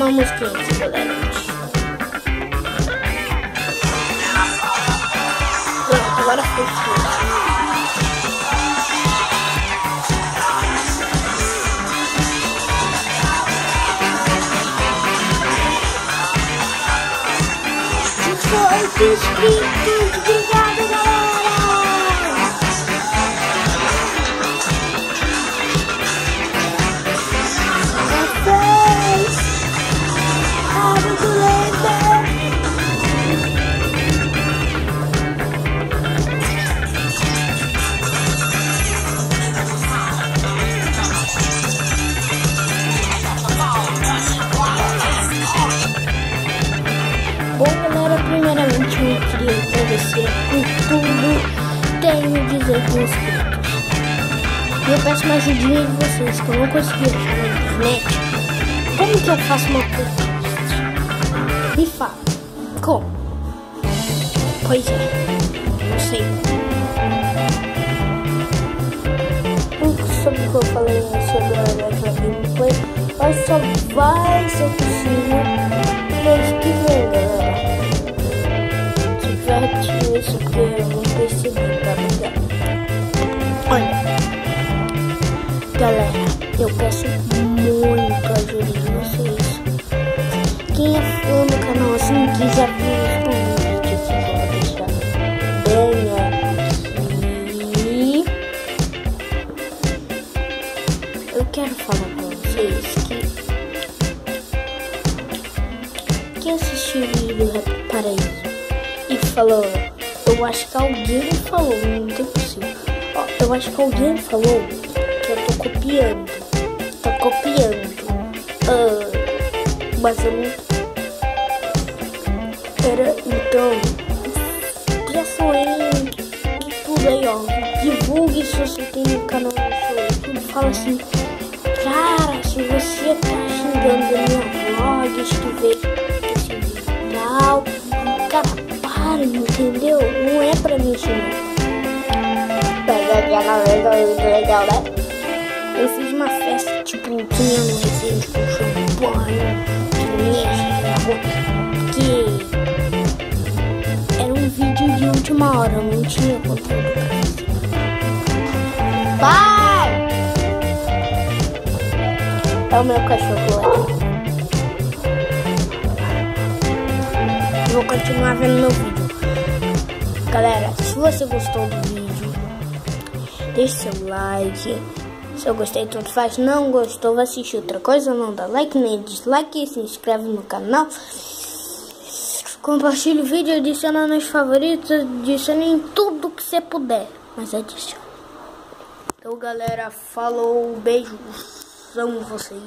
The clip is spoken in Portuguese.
uma musiquinha aqui, galera. Pronto, agora foi tudo. Inscritos, obrigado, galera! Bom, galera, primeiramente eu queria agradecer por tudo. Tenho 18 inscritos. E eu peço uma ajudinha de vocês, que eu não consegui achar na internet. Como que eu faço uma podcast? Me fala. Como? Pois é, não sei. Sobre o que eu falei sobre a gameplay, mas só vai ser possível mês que vem, galera. Diverte isso porque eu não percebi, tá ligado? Olha, galera, eu peço muito ajuda de vocês. Quem é fã do canal assim, que já viu os vídeos aqui, eu vou deixar bem aqui. Eu quero falar pra vocês que assistiu o vídeo do Rap Paraíso e falou, eu acho que alguém falou, não tem possível. Ó, eu acho que alguém falou que eu tô copiando. Mas eu não era, então peço aí de tudo aí, ó. Divulgue se você tem um canal no YouTube. Fala assim, cara, se você tá xingando a minha vlog, que veio esse vídeo e tal, cara, para, entendeu? Não é pra mim xingar. Legal, né? Eu fiz uma festa, tipo, que minha mãe fez com champanhe, que era um vídeo de última hora, não tinha conteúdo pra fazer. Pai! É o meu cachorro aqui. Vou continuar vendo meu vídeo. Galera, se você gostou do vídeo, deixe seu like. Se eu gostei, tudo faz. Não gostou, vai assistir outra coisa, não dá like nem dislike. Se inscreve no canal. Compartilhe o vídeo, adiciona nos favoritos, adicione em tudo que você puder. Mas adicione. Então, galera, falou, beijos, amo vocês.